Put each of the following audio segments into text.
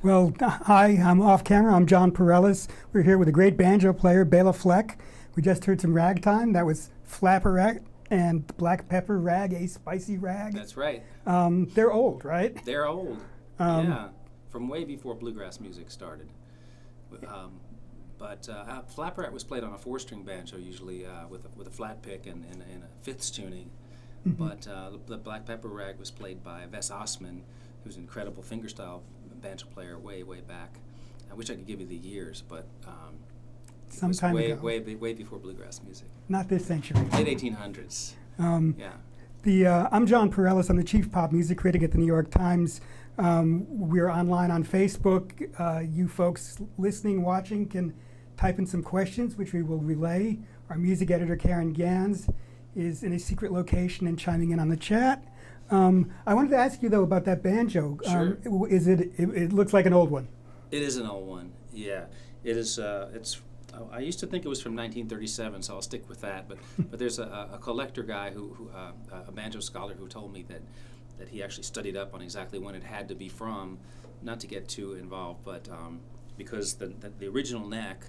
Well, hi, I'm off camera. I'm Jon Pareles. We're here with a great banjo player, Béla Fleck. We just heard some ragtime. That was Flapper and Black Pepper Rag, a spicy rag. That's right. They're old, right? They're old. Yeah, from way before bluegrass music started. But Flapper was played on a four-string banjo, usually with a flat pick and a fifths tuning. Mm-hmm. But the Black Pepper Rag was played by Wes Osman, who's an incredible fingerstyle banjo player way back. I wish I could give you the years, but some it was time way, ago. way before bluegrass music. Not this century. Late 1800s. Yeah. I'm Jon Pareles. I'm the chief pop music critic at the New York Times. We're online on Facebook. You folks listening, watching can type in some questions, which we will relay. Our music editor, Caryn Ganz, is in a secret location and chiming in on the chat. I wanted to ask you, though, about that banjo. Sure. It looks like an old one. It is an old one, yeah. It is, I used to think it was from 1937, so I'll stick with that. But there's a collector guy, a banjo scholar, who told me that he actually studied up on exactly when it had to be from, not to get too involved, but because the original neck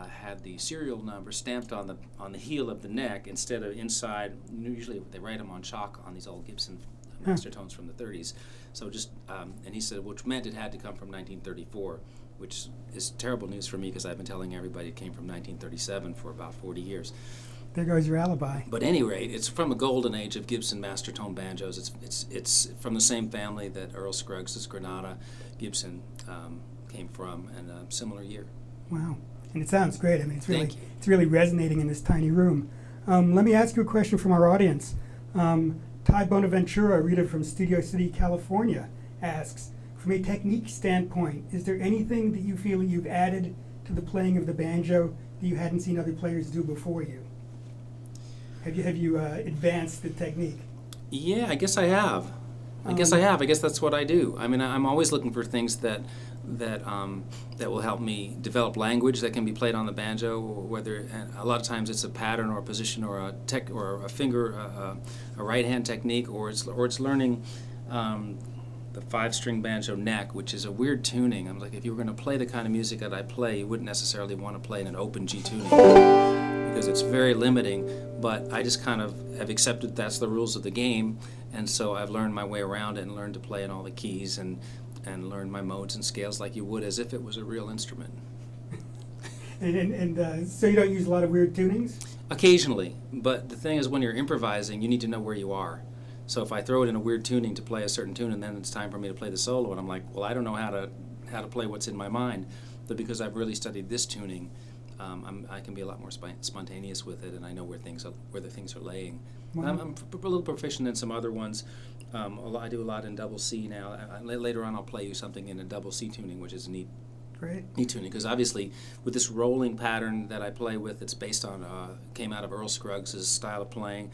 had the serial number stamped on the heel of the neck instead of inside. Usually they write them on chalk on these old Gibson master tones from the 30s. So just, and he said, which meant it had to come from 1934, which is terrible news for me because I've been telling everybody it came from 1937 for about 40 years. There goes your alibi. But at any rate, it's from a golden age of Gibson master tone banjos. It's from the same family that Earl Scruggs' Granada Gibson came from, and a similar year. Wow. And it sounds great. I mean, Thank you. it's really resonating in this tiny room. Let me ask you a question from our audience. Ty Bonaventura, a reader from Studio City, California, asks, from a technique standpoint, is there anything that you feel you've added to the playing of the banjo that you hadn't seen other players do before you? Have you advanced the technique? Yeah, I guess I have. I guess that's what I do. I mean, I'm always looking for things that will help me develop language that can be played on the banjo. Whether, and a lot of times it's a pattern or a position or a finger, a right hand technique, or it's learning the 5-string banjo neck, which is a weird tuning. I'm like, if you were going to play the kind of music that I play, you wouldn't necessarily want to play in an open G tuning because it's very limiting. But I just kind of have accepted that's the rules of the game, and so I've learned my way around it and learned to play in all the keys and learn my modes and scales like you would as if it was a real instrument. So you don't use a lot of weird tunings? Occasionally, but the thing is, when you're improvising, you need to know where you are. So if I throw it in a weird tuning to play a certain tune, and then it's time for me to play the solo, and I'm like, well, I don't know how to play what's in my mind, but because I've really studied this tuning, I can be a lot more spontaneous with it, and I know where the things are laying. Wow. I'm a little proficient in some other ones. I do a lot in double C now. Later on, I'll play you something in a double C tuning, which is neat. Great. Neat tuning, because obviously with this rolling pattern that I play with, it's based on came out of Earl Scruggs' style of playing,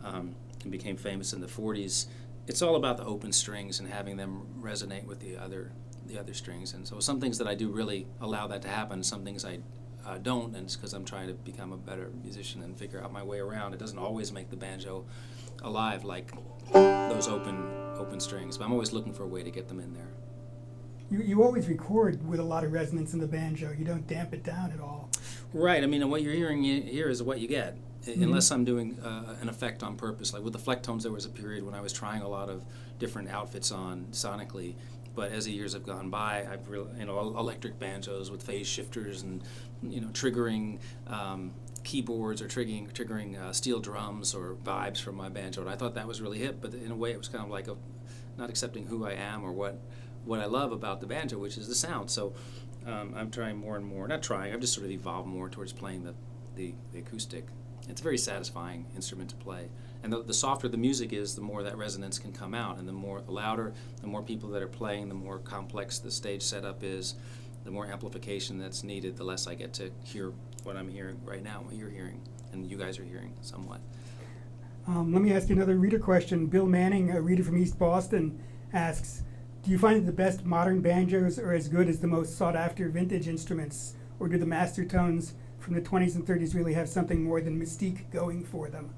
and became famous in the 40s. It's all about the open strings and having them resonate with the other strings. And so some things that I do really allow that to happen. Some things I don't, and it's because I'm trying to become a better musician and figure out my way around. It doesn't always make the banjo alive like those open strings, but I'm always looking for a way to get them in there. You always record with a lot of resonance in the banjo. You don't damp it down at all. Right. I mean, what you're hearing here is what you get, unless I'm doing an effect on purpose. Like with the Flecktones, there was a period when I was trying a lot of different outfits on sonically. But as the years have gone by, I've really, electric banjos with phase shifters and triggering keyboards or triggering steel drums or vibes from my banjo. And I thought that was really hip, but in a way, it was kind of like not accepting who I am or what I love about the banjo, which is the sound. So I'm trying more and more. Not trying. I've just sort of evolved more towards playing the acoustic. It's a very satisfying instrument to play. And the softer the music is, the more that resonance can come out. And the louder, the more people that are playing, the more complex the stage setup is, the more amplification that's needed, the less I get to hear what I'm hearing right now, what you're hearing, and you guys are hearing somewhat. Let me ask you another reader question. Bill Manning, a reader from East Boston, asks, do you find that the best modern banjos are as good as the most sought-after vintage instruments, or do the master tones from the 20s and 30s really have something more than mystique going for them?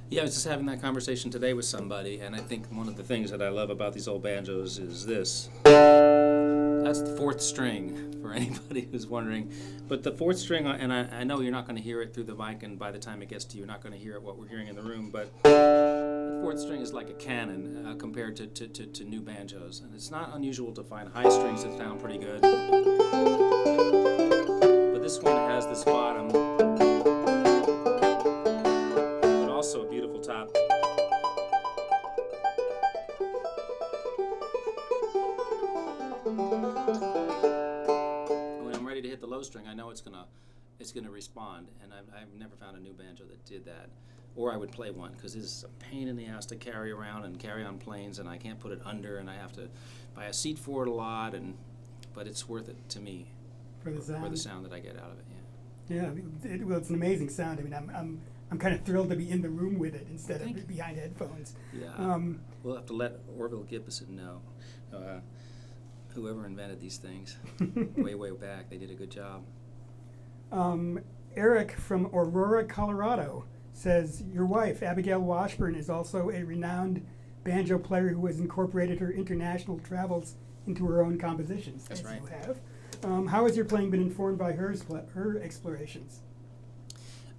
Yeah, I was just having that conversation today with somebody, and I think one of the things that I love about these old banjos is this. That's the 4th string, for anybody who's wondering. But the 4th string, and I know you're not going to hear it through the mic, and by the time it gets to you, you're not going to hear it, what we're hearing in the room, but the 4th string is like a cannon compared to new banjos. And it's not unusual to find high strings that sound pretty good. But this one has this bottom, but also a beautiful top. When I'm ready to hit the low string, I know it's gonna respond, and I've never found a new banjo that did that. Or I would play one, because it's a pain in the ass to carry around and carry on planes, and I can't put it under, and I have to buy a seat for it a lot, but it's worth it to me For the sound that I get out of it. Yeah, well, it's an amazing sound. I mean, I'm kind of thrilled to be in the room with it instead of behind headphones. Yeah. We'll have to let Orville Gibson know. Whoever invented these things, way back, they did a good job. Eric from Aurora, Colorado says, your wife, Abigail Washburn, is also a renowned banjo player who has incorporated her international travels into her own compositions. That's right. You have. How has your playing been informed by her explorations?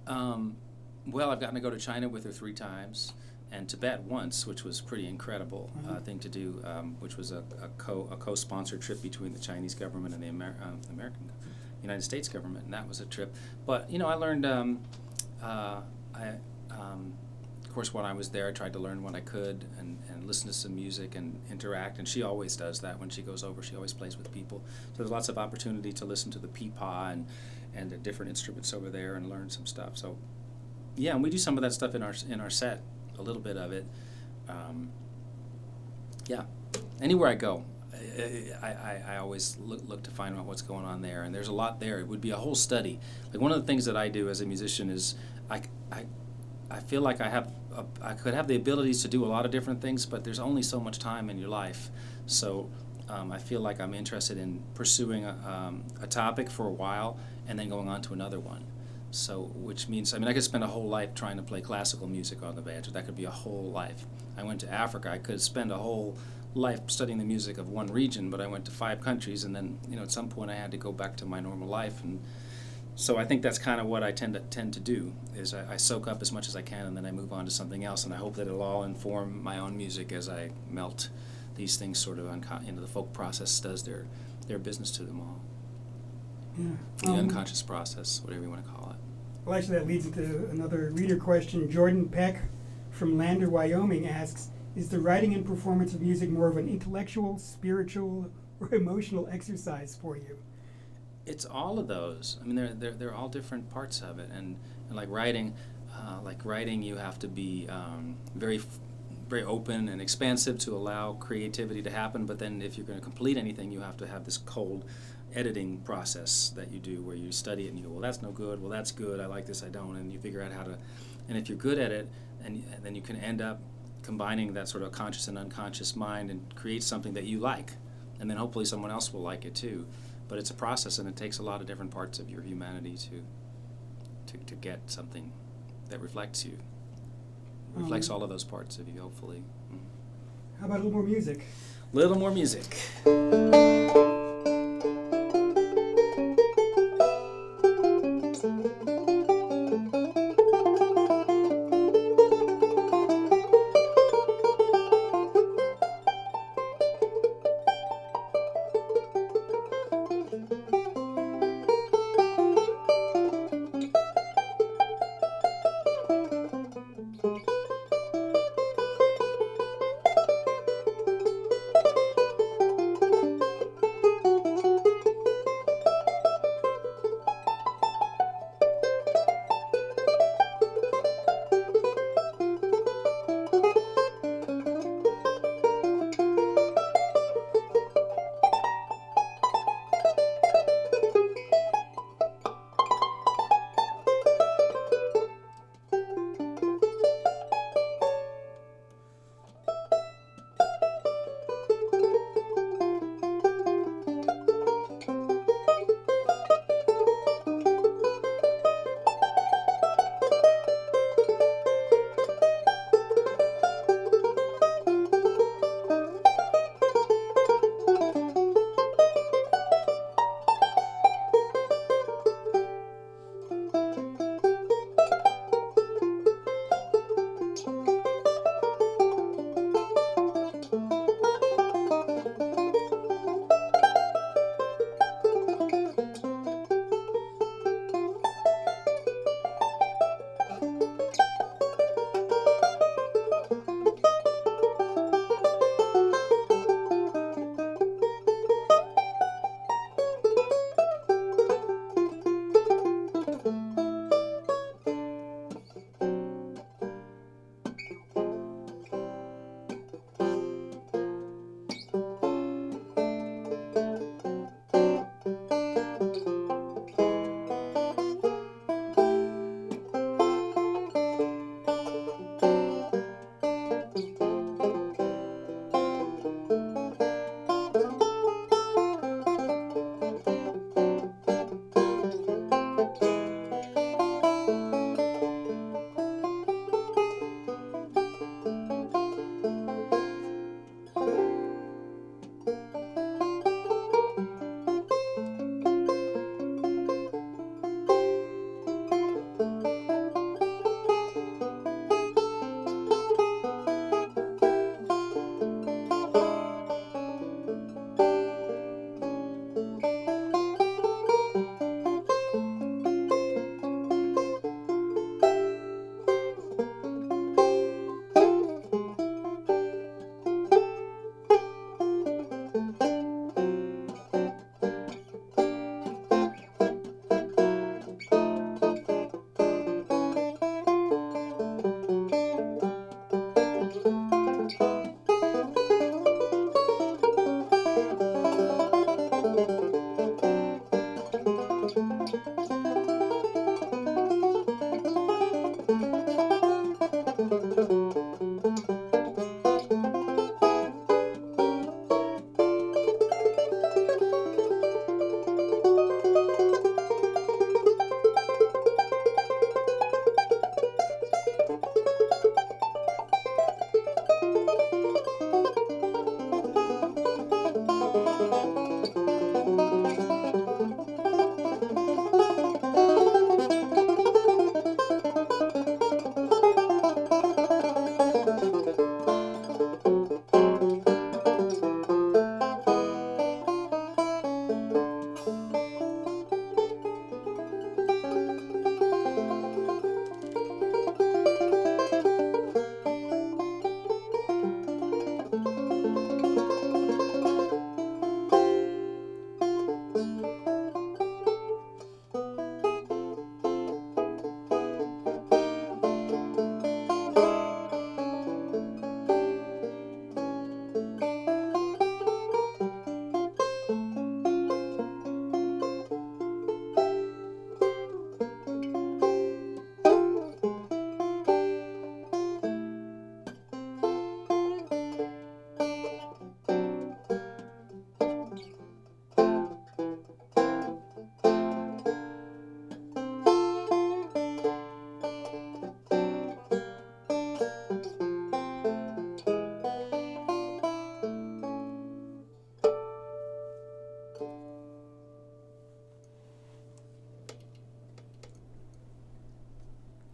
Well, I've gotten to go to China with her 3 times, and Tibet once, which was pretty incredible thing to do, which was a co-sponsored trip between the Chinese government and the American United States government, and that was a trip. But I learned. Of course, when I was there, I tried to learn what I could and listen to some music and interact. And she always does that when she goes over. She always plays with people. So there's lots of opportunity to listen to the peepaw and the different instruments over there and learn some stuff. So yeah, and we do some of that stuff in our set, a little bit of it. Yeah, anywhere I go, I always look to find out what's going on there, and there's a lot there. It would be a whole study. Like one of the things that I do as a musician is I feel like I could have the abilities to do a lot of different things, but there's only so much time in your life. So I feel like I'm interested in pursuing a topic for a while and then going on to another one. So, which means, I mean, I could spend a whole life trying to play classical music on the banjo. That could be a whole life. I went to Africa. I could spend a whole life studying the music of one region, but I went to 5 countries, and then, at some point I had to go back to my normal life. And so I think that's kind of what I tend to do, is I soak up as much as I can, and then I move on to something else, and I hope that it'll all inform my own music as I melt these things sort of into the folk process does their business to them all. Yeah. The unconscious process, whatever you want to call it. Well, actually, that leads into another reader question. Jordan Peck from Lander, Wyoming asks, is the writing and performance of music more of an intellectual, spiritual, or emotional exercise for you? It's all of those. I mean, they're all different parts of it. And like writing, you have to be very open and expansive to allow creativity to happen. But then if you're going to complete anything, you have to have this cold editing process that you do, where you study it and you go, well, that's no good, well, that's good, I like this, I don't, and you figure out how to, and if you're good at it, and then you can end up combining that sort of conscious and unconscious mind and create something that you like, and then hopefully someone else will like it too. But it's a process, and it takes a lot of different parts of your humanity to get something that reflects you, reflects all of those parts of you, hopefully. How about a little more music? Little more music.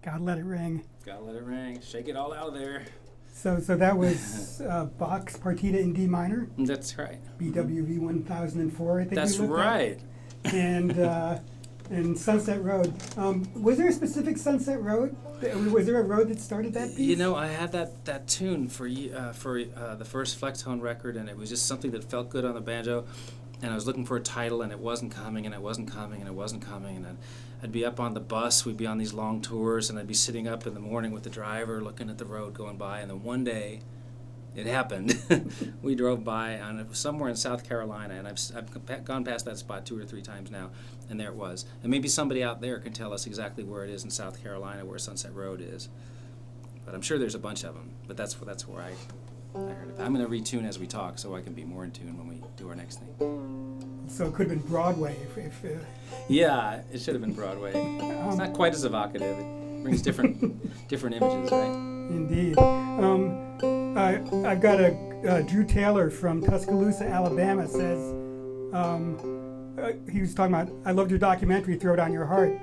God Let It Ring. Gotta let it ring. Shake it all out of there. So that was Bach's Partita in D minor, That's right. BWV 1004, I think. That's we looked at. right. And Sunset Road. Was there a specific Sunset Road? Was there a road that started that piece? You know, I had that tune for the first Flecktone record, and it was just something that felt good on the banjo. And I was looking for a title, and it wasn't coming, and it wasn't coming, and it wasn't coming. And I'd be up on the bus. We'd be on these long tours, and I'd be sitting up in the morning with the driver, looking at the road going by. And then one day, it happened. We drove by, and it was somewhere in South Carolina, and I've gone past that spot 2 or 3 times now, and there it was. And maybe somebody out there can tell us exactly where it is in South Carolina, where Sunset Road is. But I'm sure there's a bunch of them. But that's where I heard it. I'm going to retune as we talk, so I can be more in tune when we do our next thing. So it could have been Broadway if Yeah, it should have been Broadway. It's not quite as evocative. It brings different images, right? Indeed. I've got a Drew Taylor from Tuscaloosa, Alabama says, he was talking about, I loved your documentary, Throw Down Your Heart.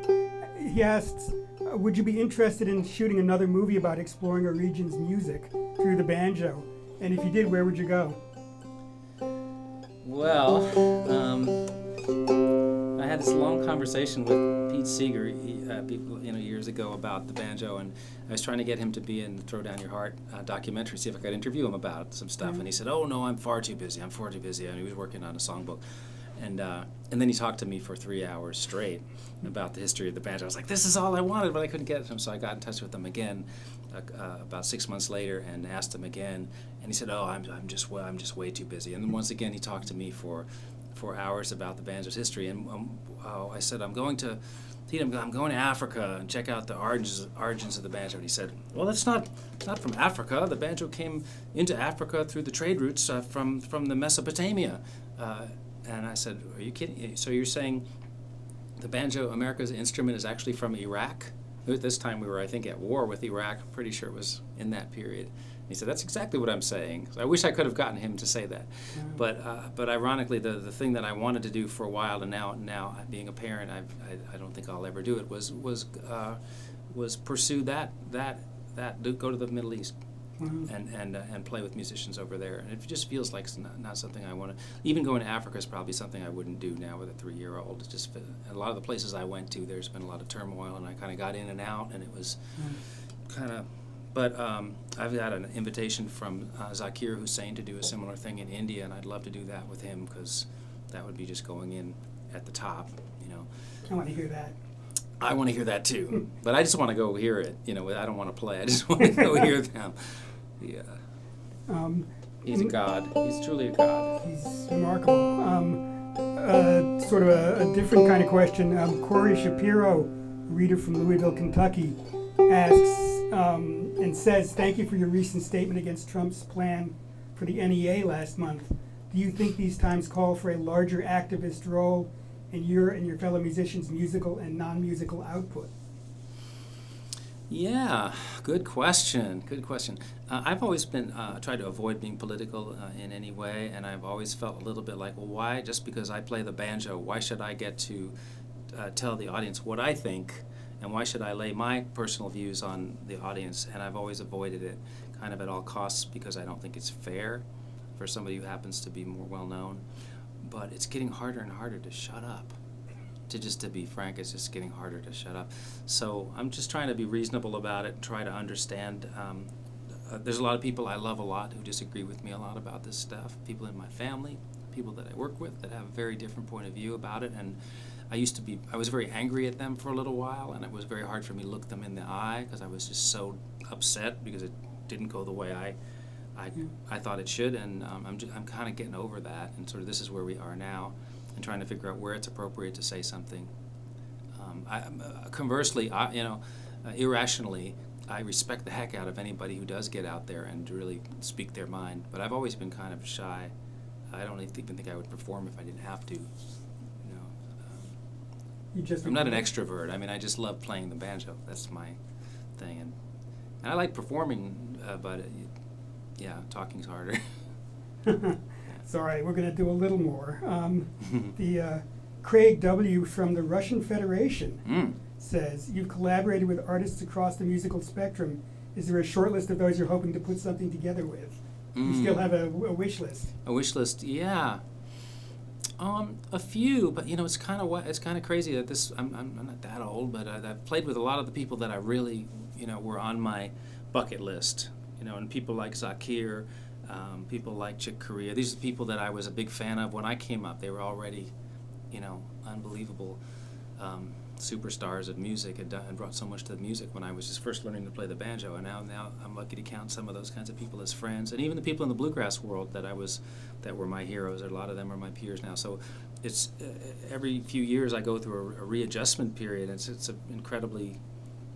He asks, would you be interested in shooting another movie about exploring a region's music through the banjo? And if you did, where would you go? Well, I had this long conversation with Pete Seeger, years ago about the banjo, and I was trying to get him to be in the Throw Down Your Heart documentary, see if I could interview him about some stuff. And he said, "Oh no, I'm far too busy. And he was working on a songbook, and then he talked to me for 3 hours straight about the history of the banjo. I was like, "This is all I wanted," but I couldn't get it to him, so I got in touch with him again about 6 months later and asked him again, and he said, "Oh, I'm just way too busy." And then once again, he talked to me for 4 hours about the banjo's history, and I said, I'm going to Africa and check out the origins of the banjo. And he said, "Well, that's not from Africa. The banjo came into Africa through the trade routes from the Mesopotamia." And I said, "Are you kidding? So you're saying the banjo, America's instrument, is actually from Iraq?" At this time we were, I think, at war with Iraq. I'm pretty sure it was in that period. He said, "That's exactly what I'm saying." So I wish I could have gotten him to say that. But ironically, the thing that I wanted to do for a while, and now being a parent, I don't think I'll ever do it, was pursue that go to the Middle East. And play with musicians over there. And it just feels like it's not something I want to. Even going to Africa is probably something I wouldn't do now with a 3-year-old. It's just a lot of the places I went to, there's been a lot of turmoil, and I kind of got in and out, and it was kind of. But I've got an invitation from Zakir Hussain to do a similar thing in India, and I'd love to do that with him, because that would be just going in at the top, I want to hear that. I want to hear that too, but I just want to go hear it. I don't want to play. I just want to go hear them. Yeah. He's a god. He's truly a god. He's remarkable. Sort of a different kind of question. Corey Shapiro, a reader from Louisville, Kentucky, asks and says, "Thank you for your recent statement against Trump's plan for the NEA last month. Do you think these times call for a larger activist role in your and your fellow musicians' musical and non-musical output?" Yeah, good question. I've always been tried to avoid being political in any way, and I've always felt a little bit like, well, why, just because I play the banjo, why should I get to tell the audience what I think, and why should I lay my personal views on the audience? And I've always avoided it kind of at all costs, because I don't think it's fair for somebody who happens to be more well-known. But it's getting harder and harder to shut up. To be frank, it's just getting harder to shut up. So I'm just trying to be reasonable about it and try to understand. There's a lot of people I love a lot who disagree with me a lot about this stuff. People in my family, people that I work with that have a very different point of view about it. And I was very angry at them for a little while, and it was very hard for me to look them in the eye, because I was just so upset because it didn't go the way I thought it should. And I'm kind of getting over that, and sort of this is where we are now, and trying to figure out where it's appropriate to say something. Conversely, irrationally, I respect the heck out of anybody who does get out there and really speak their mind. But I've always been kind of shy. I don't even think I would perform if I didn't have to. I'm not an extrovert. I mean, I just love playing the banjo. That's my thing, and I like performing, but talking's harder. It's all right. We're going to do a little more. The Craig W. from the Russian Federation says, you've collaborated with artists across the musical spectrum. Is there a short list of those you're hoping to put something together with? You still have a wish list? A wish list, yeah. A few, but it's kind of crazy that this. I'm not that old, but I've played with a lot of the people that I really were on my bucket list. And people like Zakir, people like Chick Corea. These are the people that I was a big fan of when I came up. They were already, unbelievable superstars of music and brought so much to the music when I was just first learning to play the banjo. And now I'm lucky to count some of those kinds of people as friends, and even the people in the bluegrass world that were my heroes. A lot of them are my peers now. So it's every few years I go through a readjustment period. And it's an incredibly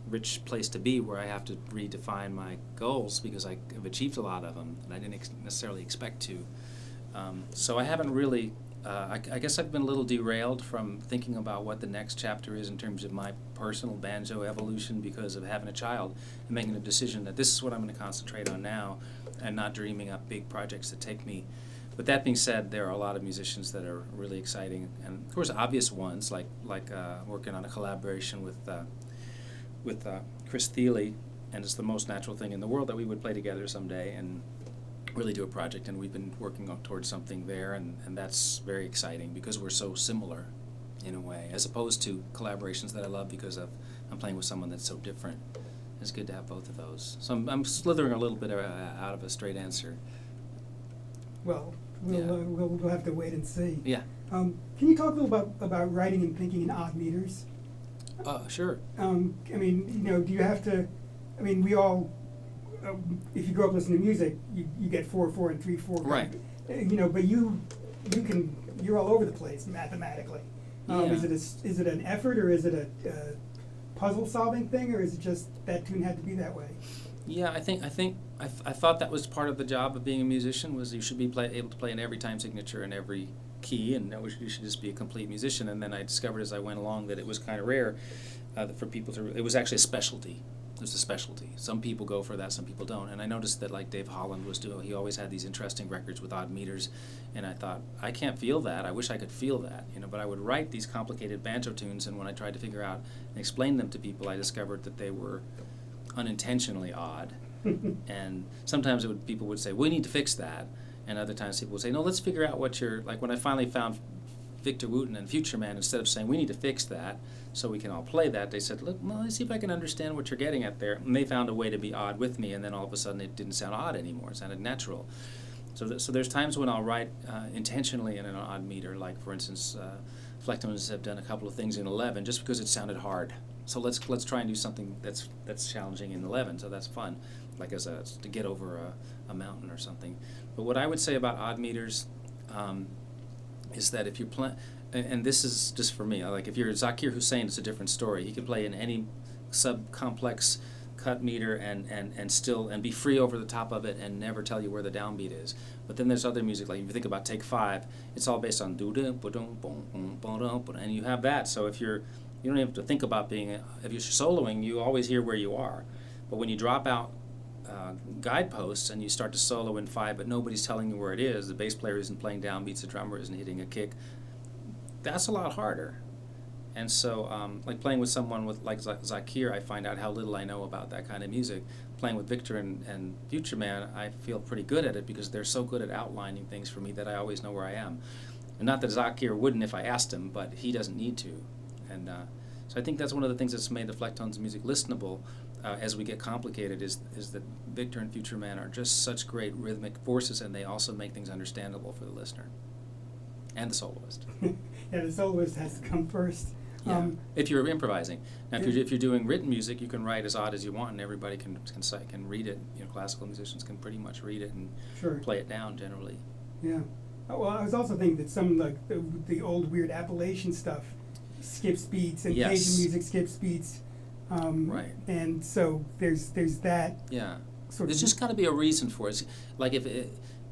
rich place to be, where I have to redefine my goals because I have achieved a lot of them and I didn't necessarily expect to. So I haven't really. I guess I've been a little derailed from thinking about what the next chapter is in terms of my personal banjo evolution because of having a child and making a decision that this is what I'm going to concentrate on now and not dreaming up big projects that take me. But that being said, there are a lot of musicians that are really exciting, and of course obvious ones like working on a collaboration with Chris Thiele, and it's the most natural thing in the world that we would play together someday and really do a project, and we've been working towards something there, and that's very exciting because we're so similar in a way, as opposed to collaborations that I love because I'm playing with someone that's so different. It's good to have both of those. So I'm slithering a little bit out of a straight answer. Well, we'll have to wait and see. Yeah. Can you talk a little about writing and thinking in odd meters? Sure. Do you have to? We all. If you grow up listening to music, you get 4/4 and 3/4. Right. But you're all over the place mathematically. Yeah. Is it an effort, or is it a puzzle solving thing, or is it just that tune had to be that way? Yeah, I thought that was part of the job of being a musician, was you should be able to play in every time signature and every key, and you should just be a complete musician. And then I discovered as I went along that it was kind of rare for people to. It was actually a specialty. There's a specialty. Some people go for that, some people don't. And I noticed that like Dave Holland was doing, he always had these interesting records with odd meters. And I thought, I can't feel that. I wish I could feel that. But I would write these complicated banjo tunes, and when I tried to figure out and explain them to people, I discovered that they were unintentionally odd. And sometimes people would say, we need to fix that. And other times people would say, no, let's figure out what you're, like when I finally found Victor Wooten and Future Man, instead of saying, we need to fix that so we can all play that, they said, look, well, let's see if I can understand what you're getting at there. And they found a way to be odd with me, and then all of a sudden it didn't sound odd anymore. It sounded natural. So there's times when I'll write intentionally in an odd meter, like, for instance, Flecktones have done a couple of things in 11 just because it sounded hard. So let's try and do something that's challenging in 11, so that's fun, like to get over a mountain or something. But what I would say about odd meters is that if you're playing, and this is just for me, like if you're Zakir Hussain, it's a different story. He can play in any sub-complex cut meter and be free over the top of it and never tell you where the downbeat is. But then there's other music, like if you think about Take 5, it's all based on do-dum, ba-dum, boom, boom, ba-dum, and you have that. So if you don't have to think about if you're soloing, you always hear where you are. But when you drop out guideposts and you start to solo in 5, but nobody's telling you where it is, the bass player isn't playing downbeats, the drummer isn't hitting a kick, that's a lot harder. And so, like playing with someone like Zakir, I find out how little I know about that kind of music. Playing with Victor and Future Man, I feel pretty good at it because they're so good at outlining things for me that I always know where I am. And not that Zakir wouldn't if I asked him, but he doesn't need to. And so I think that's one of the things that's made the Flecktones music listenable as we get complicated is that Victor and Future Man are just such great rhythmic forces, and they also make things understandable for the listener and the soloist. Yeah, the soloist has to come first. Yeah. If you're improvising. Now, if you're doing written music, you can write as odd as you want, and everybody can read it. Classical musicians can pretty much read it and play it down generally. Yeah. Well, I was also thinking that some like the old weird Appalachian stuff skips beats, and Cajun music skips beats. Right. And so there's that. Yeah. There's just got to be a reason for it.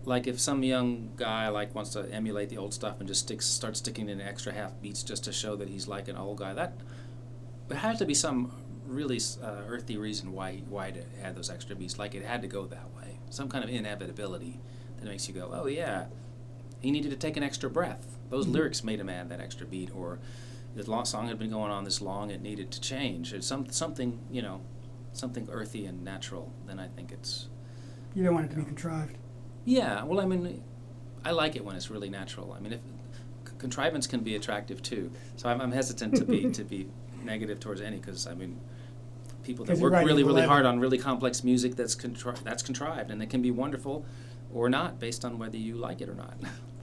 Like if some young guy wants to emulate the old stuff and just starts sticking in extra half beats just to show that he's like an old guy, there has to be some really earthy reason why to add those extra beats. Like it had to go that way. Some kind of inevitability that makes you go, oh yeah, he needed to take an extra breath. Those lyrics made him add that extra beat, or song had been going on this long, it needed to change. It's something, something earthy and natural. Then I think it's. You don't want it to be contrived. Yeah, well, I mean, I like it when it's really natural. I mean, if contrivance can be attractive too. So I'm hesitant to be negative towards any, because I mean, people that work really, really hard on really complex music that's contrived, and it can be wonderful or not, based on whether you like it or not.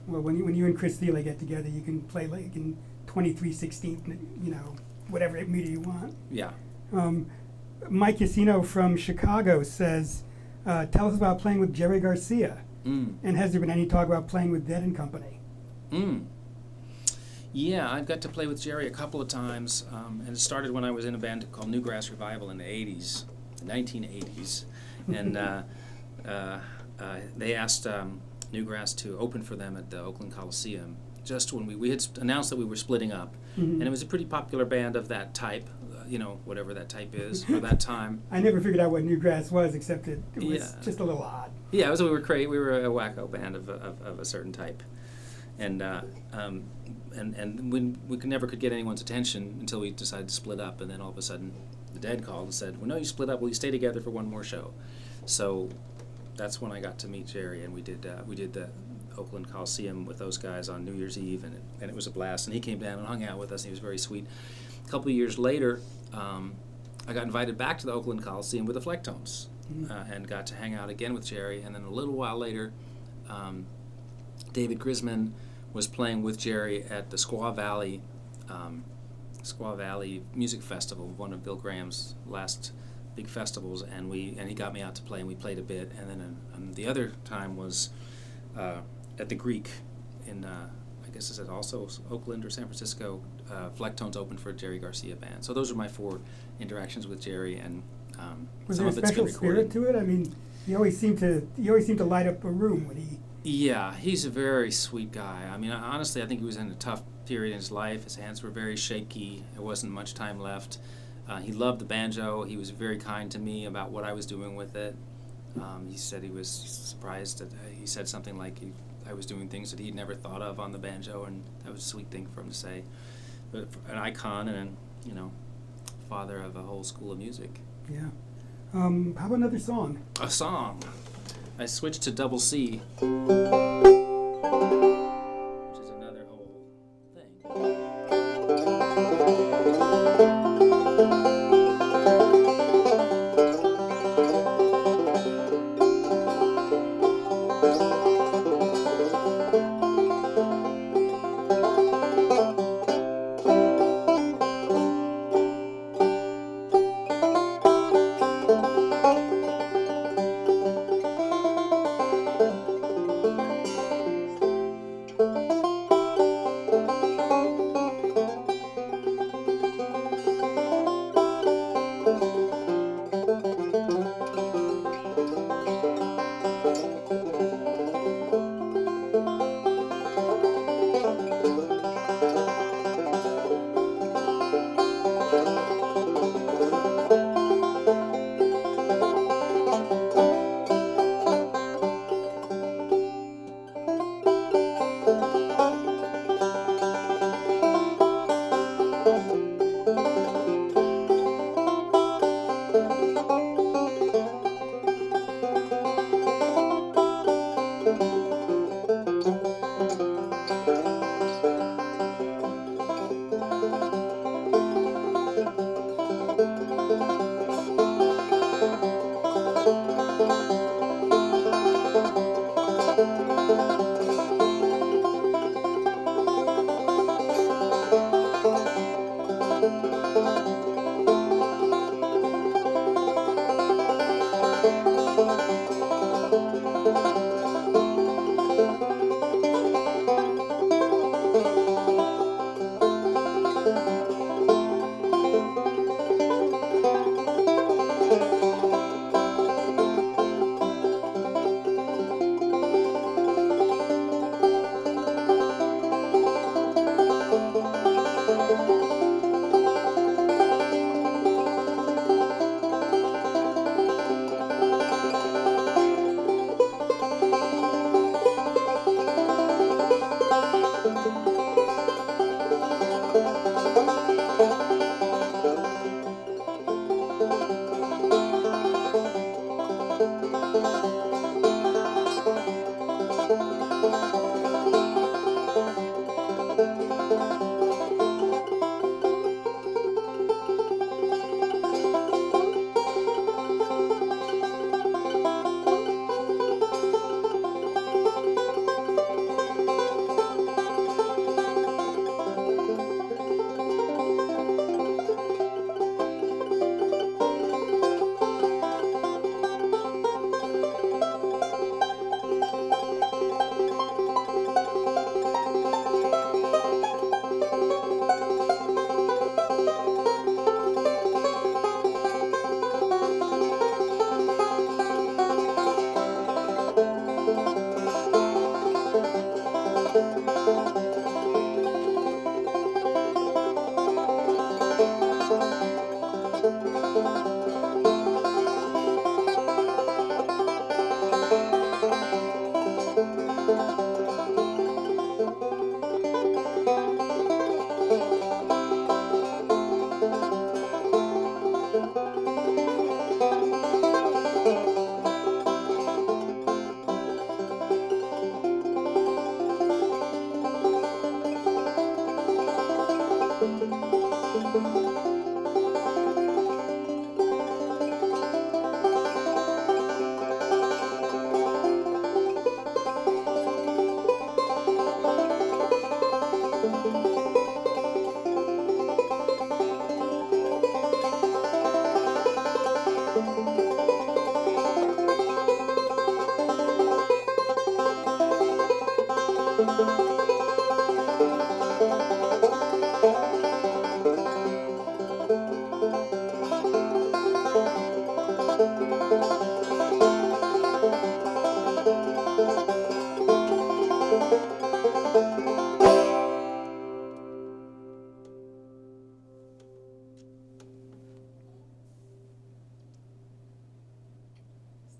Well, when you and Chris Thiele get together, you can play like in 23/16, whatever meter you want. Yeah. Mike Yacino from Chicago says, tell us about playing with Jerry Garcia. And has there been any talk about playing with Dead and Company? Yeah, I've got to play with Jerry a couple of times, and it started when I was in a band called Newgrass Revival in the 1980s. And they asked Newgrass to open for them at the Oakland Coliseum, just when we had announced that we were splitting up. And it was a pretty popular band of that type, whatever that type is for that time. I never figured out what Newgrass was, except it was just a little odd. Yeah, we were crazy. We were a wacko band of a certain type, and we never could get anyone's attention until we decided to split up. And then all of a sudden, the Dead called and said, "Well, no, you split up. Will you stay together for one more show?" So that's when I got to meet Jerry, and we did the Oakland Coliseum with those guys on New Year's Eve, and it was a blast. And he came down and hung out with us, and he was very sweet. A couple of years later, I got invited back to the Oakland Coliseum with the Flecktones, and got to hang out again with Jerry. And then a little while later, David Grisman was playing with Jerry at the Squaw Valley Music Festival, one of Bill Graham's last big festivals, and he got me out to play, and we played a bit. And then the other time was at the Greek in I guess is it also Oakland or San Francisco. Flecktones opened for a Jerry Garcia band. So those are my 4 interactions with Jerry, and was some there a of it's been special spirit recorded. to it? I mean, he always seemed to light up a room when he. Yeah, he's a very sweet guy. I mean, honestly, I think he was in a tough period in his life. His hands were very shaky. There wasn't much time left. He loved the banjo. He was very kind to me about what I was doing with it. He said he was surprised that he said something like I was doing things that he'd never thought of on the banjo, and that was a sweet thing for him to say. But an icon and father of a whole school of music. Yeah. How about another song? A song. I switched to double C, which is another whole thing.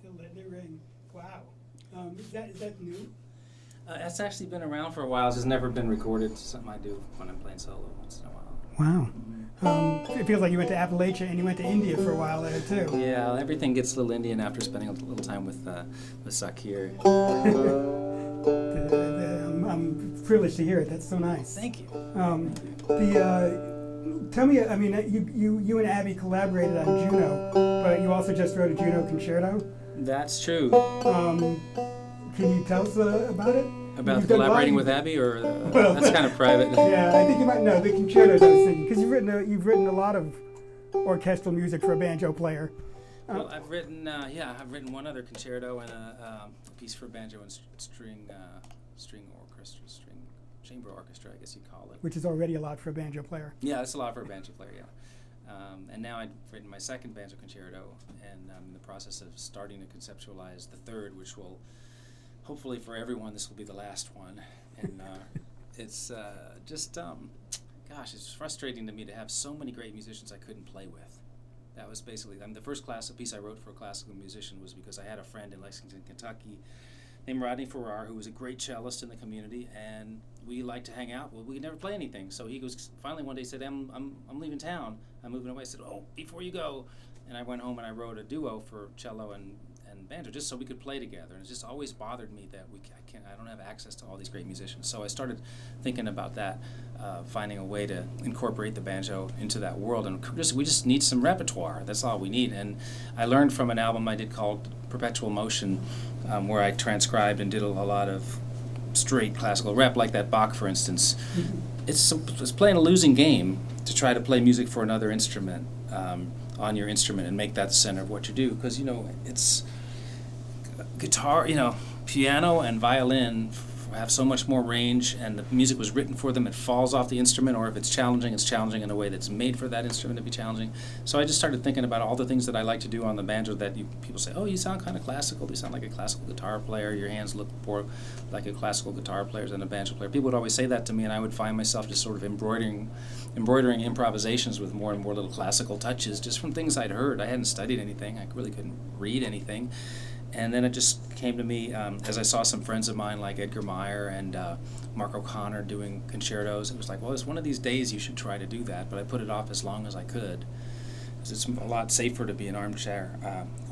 Still letting it ring. Wow. Is that new? It's actually been around for a while. It's just never been recorded. It's something I do when I'm playing solo once in a while. Wow. It feels like you went to Appalachia and you went to India for a while there too. Yeah, everything gets a little Indian after spending a little time with Sakir. I'm privileged to hear it. That's so nice. Thank you. Tell me. I mean, you and Abby collaborated on Juno, but you also just wrote a Juno concerto. That's true. Can you tell us about it? About You've done collaborating a lot- with Abby, or Well, that's kind of private. Yeah, I think you might know the concertos I was thinking, because you've written a lot of orchestral music for a banjo player. Well, I've written one other concerto and a piece for banjo and string orchestra, string chamber orchestra, I guess you'd call it. Which is already a lot for a banjo player. Yeah, that's a lot for a banjo player. Yeah. And now I've written my second banjo concerto, and I'm in the process of starting to conceptualize the third, which will, hopefully for everyone, this will be the last one. And it's it's frustrating to me to have so many great musicians I couldn't play with. That was basically, the first piece I wrote for a classical musician was because I had a friend in Lexington, Kentucky, named Rodney Farrar, who was a great cellist in the community, and we liked to hang out. Well, we could never play anything, so he goes, finally one day said, I'm leaving town, I'm moving away. I said, oh, before you go. And I went home and I wrote a duo for cello and banjo, just so we could play together. And it just always bothered me that I don't have access to all these great musicians. So I started thinking about that, finding a way to incorporate the banjo into that world. And we just need some repertoire. That's all we need. And I learned from an album I did called Perpetual Motion, where I transcribed and did a lot of straight classical rep, like that Bach, for instance. Mm-hmm. It's playing a losing game to try to play music for another instrument on your instrument and make that the center of what you do, because it's guitar, piano and violin have so much more range, and the music was written for them. It falls off the instrument, or if it's challenging in a way that's made for that instrument to be challenging. So I just started thinking about all the things that I like to do on the banjo that people say, oh, you sound kind of classical. You sound like a classical guitar player. Your hands look more like a classical guitar player than a banjo player. People would always say that to me, and I would find myself just sort of embroidering improvisations with more and more little classical touches just from things I'd heard. I hadn't studied anything. I really couldn't read anything. And then it just came to me as I saw some friends of mine like Edgar Meyer and Mark O'Connor doing concertos. It was like, well, it's one of these days you should try to do that. But I put it off as long as I could, because it's a lot safer to be an armchair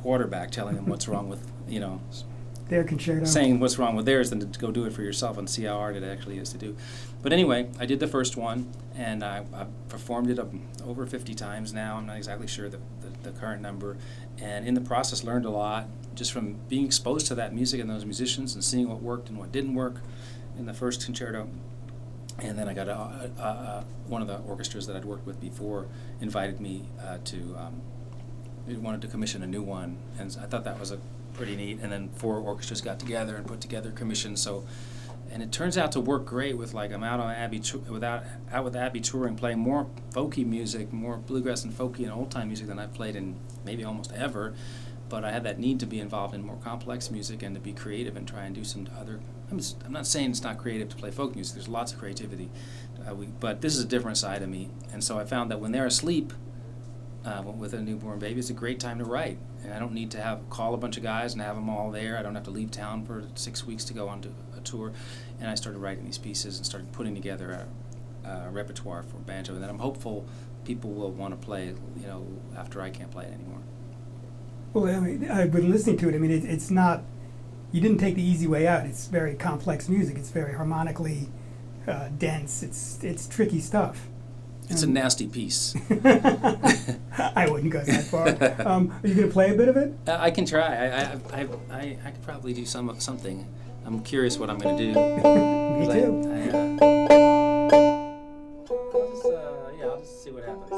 quarterback telling them what's wrong with, Their concerto. saying what's wrong with theirs than to go do it for yourself and see how hard it actually is to do. But anyway, I did the first one, and I performed it over 50 times now. I'm not exactly sure the current number. And in the process learned a lot just from being exposed to that music and those musicians and seeing what worked and what didn't work in the first concerto. And then I got one of the orchestras that I'd worked with before invited me they wanted to commission a new one, and I thought that was pretty neat. And then 4 orchestras got together and put together commissions. And it turns out to work great with, like, I'm out with Abby touring, playing more folky music, more bluegrass and folky and old time music than I've played in maybe almost ever. But I had that need to be involved in more complex music and to be creative and try and do some other. I'm not saying it's not creative to play folk music. There's lots of creativity, but this is a different side of me. And so I found that when they're asleep, with a newborn baby, it's a great time to write. And I don't need to call a bunch of guys and have them all there. I don't have to leave town for 6 weeks to go on to a tour. And I started writing these pieces and started putting together a repertoire for banjo. And then I'm hopeful people will want to play, after I can't play it anymore. Well, I mean, I've been listening to it. I mean, it's not. You didn't take the easy way out. It's very complex music. It's very harmonically dense. It's tricky stuff. It's a nasty piece. I wouldn't go that far. Are you going to play a bit of it? I can try. I could probably do something. I'm curious what I'm going to do. Me too. I'll just see what happens.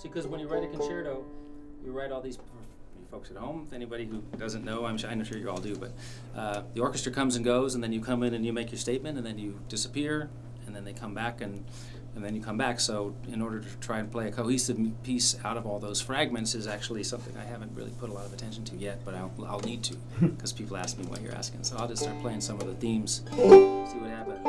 See, because when you write a concerto, you write all these. You folks at home, anybody who doesn't know, I'm sure you all do, but the orchestra comes and goes, and then you come in and you make your statement, and then you disappear, and then they come back and then you come back. So in order to try and play a cohesive piece out of all those fragments is actually something I haven't really put a lot of attention to yet, but I'll need to, because people ask me what you're asking. So I'll just start playing some of the themes, see what happens.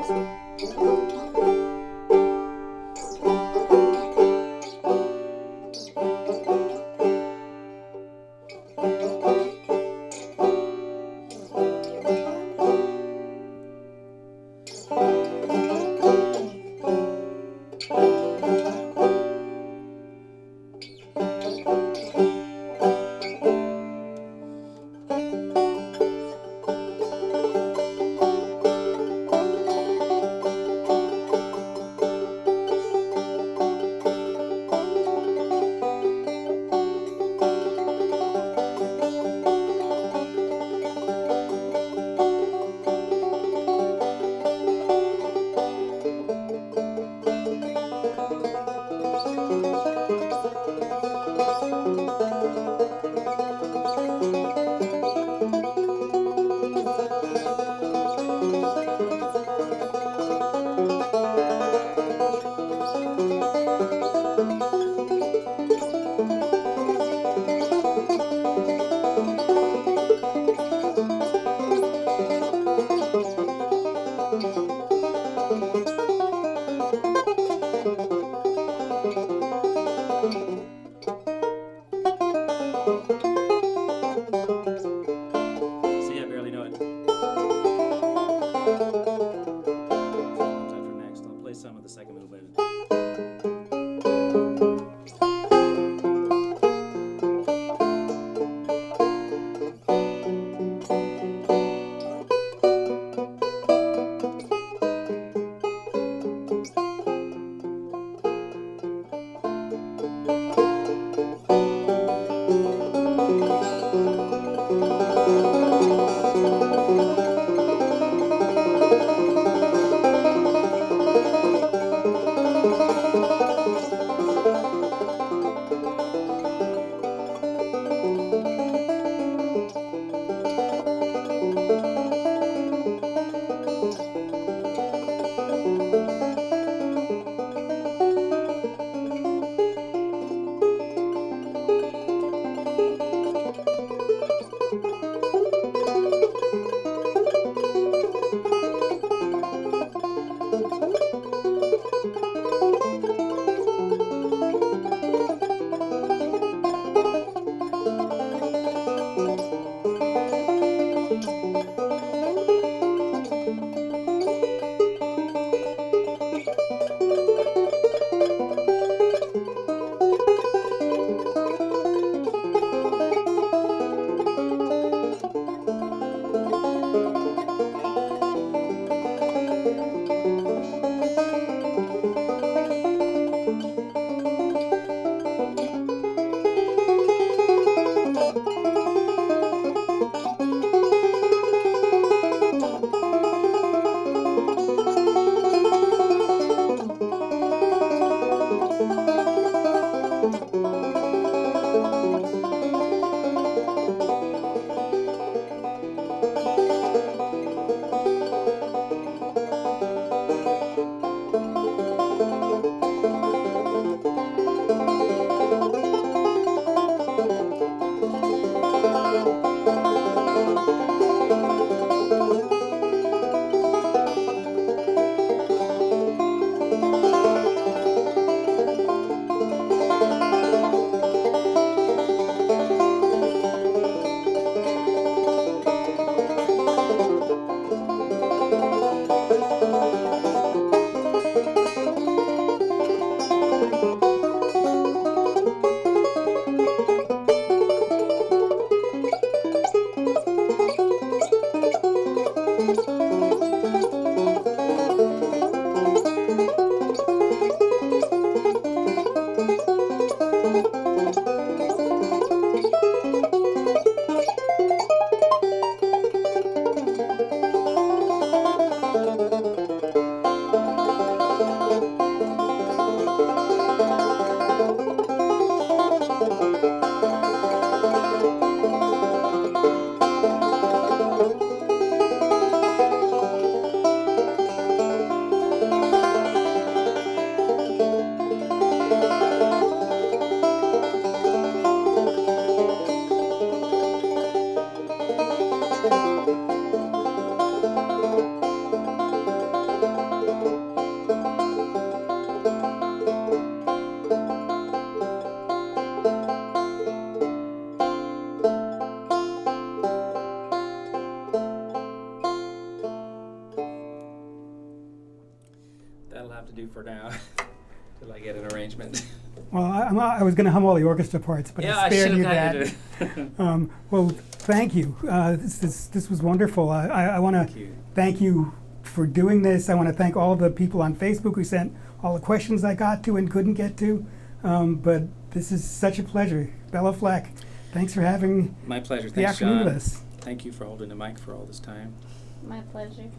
an arrangement. Well, I was going to hum all the orchestra parts, but Yeah, I I spared should you have that. gotten you to. Well, thank you. This was wonderful. I want Thank to you. thank you for doing this. I want to thank all the people on Facebook who sent all the questions I got to and couldn't get to. But this is such a pleasure. Béla Fleck, thanks for having My pleasure. the Thanks, afternoon John. with us. Thank you for holding the mic for all this time. My pleasure.